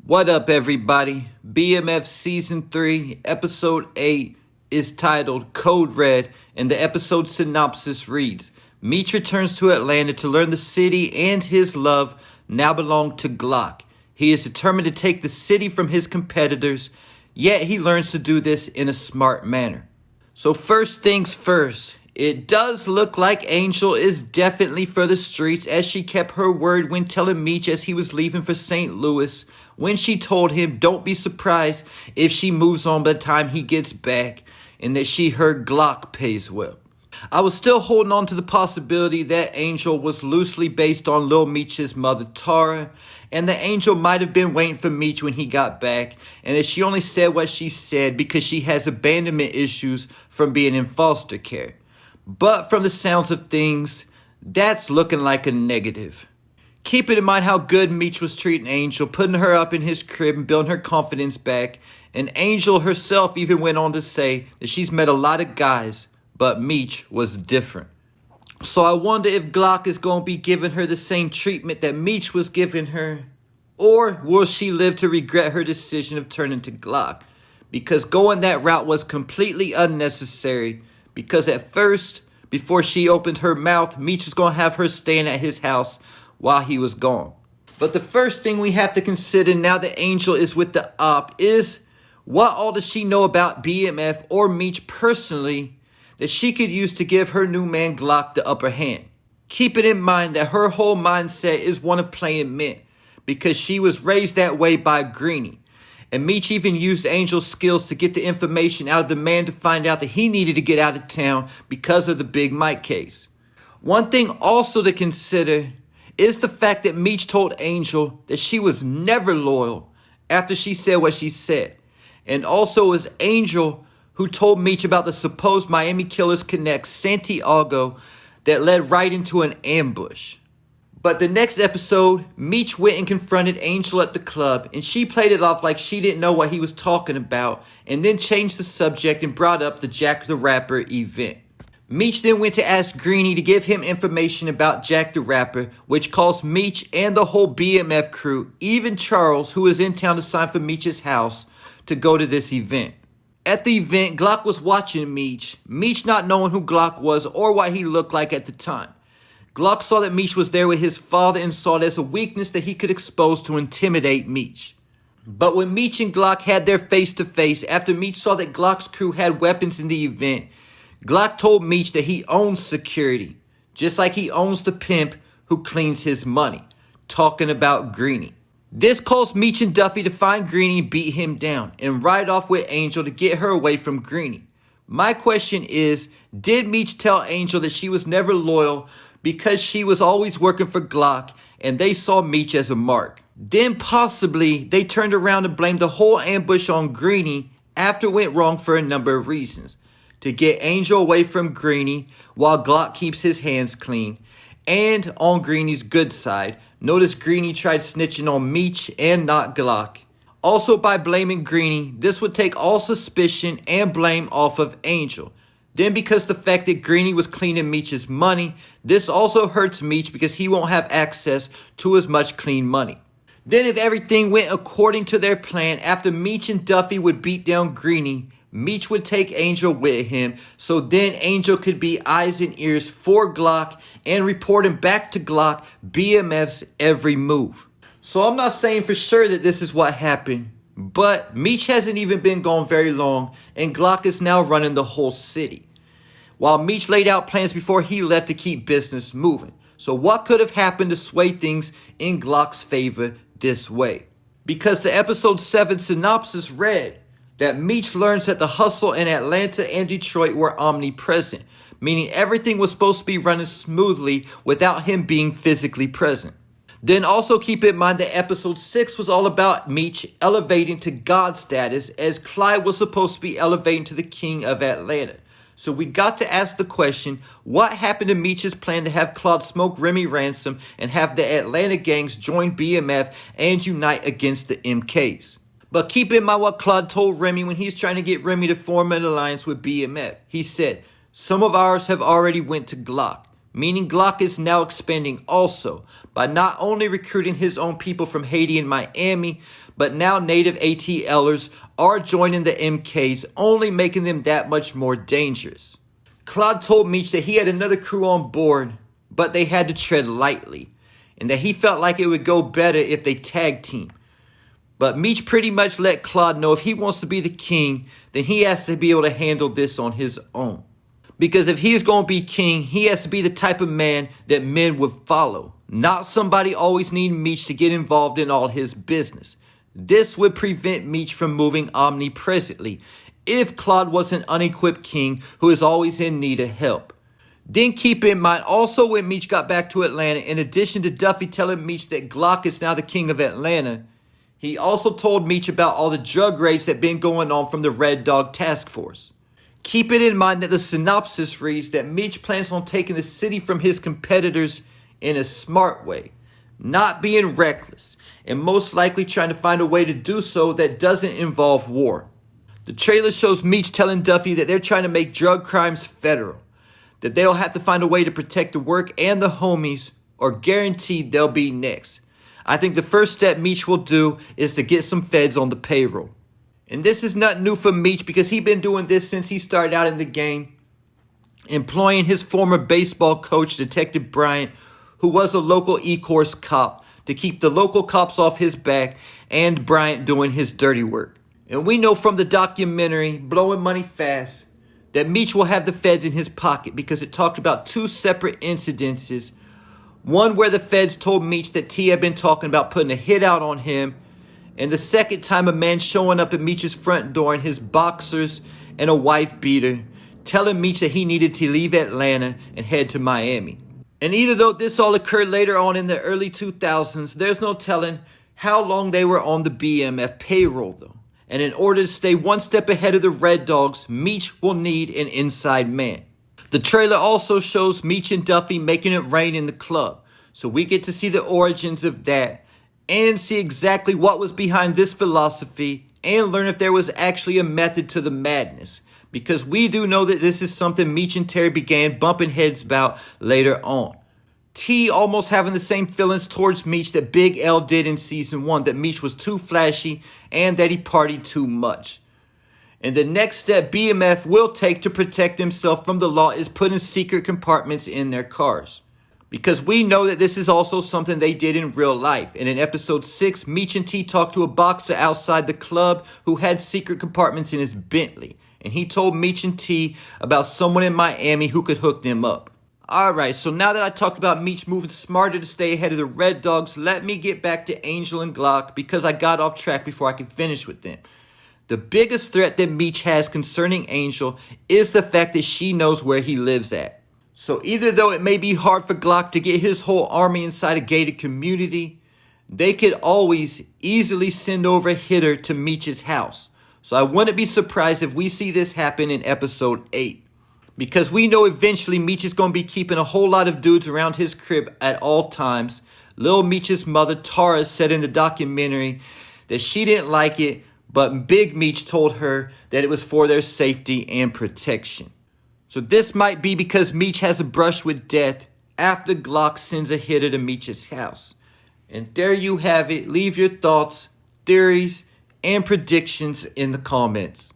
What up, everybody? BMF Season 3, Episode 8 is titled Code Red, and the episode synopsis reads, Meech returns to Atlanta to learn the city and his love now belong to Glock. He is determined to take the city from his competitors, yet he learns to do this in a smart manner. So first things first, it does look like Angel is definitely for the streets, as she kept her word when telling Meech as he was leaving for St. Louis, when she told him don't be surprised if she moves on by the time he gets back, and that she heard Glock pays well. I was still holding on to the possibility that Angel was loosely based on Lil Meech's mother Tara, and that Angel might have been waiting for Meech when he got back, and that she only said what she said because she has abandonment issues from being in foster care. But from the sounds of things, that's looking like a negative. Keeping in mind how good Meech was treating Angel, putting her up in his crib and building her confidence back, and Angel herself even went on to say that she's met a lot of guys, but Meech was different. So I wonder if Glock is going to be giving her the same treatment that Meech was giving her, or will she live to regret her decision of turning to Glock? Because going that route was completely unnecessary, because at first, before she opened her mouth, Meech was going to have her staying at his house while he was gone. But the first thing we have to consider now that Angel is with the op is, what all does she know about BMF or Meech personally that she could use to give her new man Glock the upper hand? Keeping in mind that her whole mindset is one of playing mint, because she was raised that way by Greenie. And Meech even used Angel's skills to get the information out of the man to find out that he needed to get out of town because of the Big Mike case. One thing also to consider is the fact that Meech told Angel that she was never loyal after she said what she said. And also it was Angel who told Meech about the supposed Miami Killers Connect Santiago that led right into an ambush. But the next episode, Meech went and confronted Angel at the club, and she played it off like she didn't know what he was talking about, and then changed the subject and brought up the Jack the Rapper event. Meech then went to ask Greenie to give him information about Jack the Rapper, which caused Meech and the whole BMF crew, even Charles, who was in town to sign for Meech's house, to go to this event. At the event, Glock was watching Meech not knowing who Glock was or what he looked like at the time. Glock saw that Meech was there with his father and saw it as a weakness that he could expose to intimidate Meech. But when Meech and Glock had their face-to-face, after Meech saw that Glock's crew had weapons in the event, Glock told Meech that he owns security, just like he owns the pimp who cleans his money, talking about Greenie. This caused Meech and Duffy to find Greenie and beat him down, and ride off with Angel to get her away from Greenie. My question is, did Meech tell Angel that she was never loyal because she was always working for Glock and they saw Meech as a mark? Then possibly they turned around and blamed the whole ambush on Greenie after it went wrong for a number of reasons. To get Angel away from Greenie while Glock keeps his hands clean. And on Greenie's good side, notice Greenie tried snitching on Meech and not Glock. Also, by blaming Greenie, this would take all suspicion and blame off of Angel. Then because the fact that Greenie was cleaning Meech's money, this also hurts Meech because he won't have access to as much clean money. Then if everything went according to their plan, after Meech and Duffy would beat down Greenie, Meech would take Angel with him, so then Angel could be eyes and ears for Glock and reporting back to Glock BMF's every move. So I'm not saying for sure that this is what happened, but Meech hasn't even been gone very long, and Glock is now running the whole city, while Meech laid out plans before he left to keep business moving. So what could have happened to sway things in Glock's favor this way? Because the episode 7 synopsis read that Meech learns that the hustle in Atlanta and Detroit were omnipresent, meaning everything was supposed to be running smoothly without him being physically present. Then also keep in mind that episode 6 was all about Meech elevating to God status, as Clyde was supposed to be elevating to the king of Atlanta. So we got to ask the question, what happened to Meech's plan to have Claude smoke Remy Ransom and have the Atlanta gangs join BMF and unite against the MKs? But keep in mind what Claude told Remy when he's trying to get Remy to form an alliance with BMF. He said, some of ours have already went to Glock, meaning Glock is now expanding also by not only recruiting his own people from Haiti and Miami, but now native ATLers are joining the MKs, only making them that much more dangerous. Claude told Meech that he had another crew on board, but they had to tread lightly, and that he felt like it would go better if they tag team. But Meech pretty much let Claude know if he wants to be the king, then he has to be able to handle this on his own. Because if he's going to be king, he has to be the type of man that men would follow, not somebody always needing Meech to get involved in all his business. This would prevent Meech from moving omnipresently if Claude was an unequipped king who is always in need of help. Then keep in mind also when Meech got back to Atlanta, in addition to Duffy telling Meech that Glock is now the king of Atlanta, he also told Meech about all the drug raids that been going on from the Red Dog Task Force. Keep it in mind that the synopsis reads that Meech plans on taking the city from his competitors in a smart way, not being reckless, and most likely trying to find a way to do so that doesn't involve war. The trailer shows Meech telling Duffy that they're trying to make drug crimes federal, that they'll have to find a way to protect the work and the homies, or guaranteed they'll be next. I think the first step Meech will do is to get some feds on the payroll. And this is not new for Meech because he's been doing this since he started out in the game, employing his former baseball coach, Detective Bryant, who was a local E-Course cop, to keep the local cops off his back and Bryant doing his dirty work. And we know from the documentary, Blowing Money Fast, that Meech will have the feds in his pocket because it talked about two separate incidences. One where the feds told Meech that T had been talking about putting a hit out on him, and the second time a man showing up at Meech's front door in his boxers and a wife beater, telling Meech that he needed to leave Atlanta and head to Miami. And even though this all occurred later on in the early 2000s, there's no telling how long they were on the BMF payroll though. And in order to stay one step ahead of the Red Dogs, Meech will need an inside man. The trailer also shows Meech and Duffy making it rain in the club, so we get to see the origins of that and see exactly what was behind this philosophy and learn if there was actually a method to the madness, because we do know that this is something Meech and Terry began bumping heads about later on. T almost having the same feelings towards Meech that Big L did in season 1, that Meech was too flashy and that he partied too much. And the next step BMF will take to protect himself from the law is putting secret compartments in their cars. Because we know that this is also something they did in real life. And in episode 6, Meech and T talked to a boxer outside the club who had secret compartments in his Bentley. And he told Meech and T about someone in Miami who could hook them up. Alright, so now that I talked about Meech moving smarter to stay ahead of the Red Dogs, let me get back to Angel and Glock because I got off track before I could finish with them. The biggest threat that Meech has concerning Angel is the fact that she knows where he lives at. So either though it may be hard for Glock to get his whole army inside a gated community, they could always easily send over a hitter to Meech's house. So I wouldn't be surprised if we see this happen in episode 8. Because we know eventually Meech is going to be keeping a whole lot of dudes around his crib at all times. Lil Meech's mother, Tara, said in the documentary that she didn't like it, but Big Meech told her that it was for their safety and protection. So this might be because Meech has a brush with death after Glock sends a hitter to Meech's house. And there you have it. Leave your thoughts, theories, and predictions in the comments.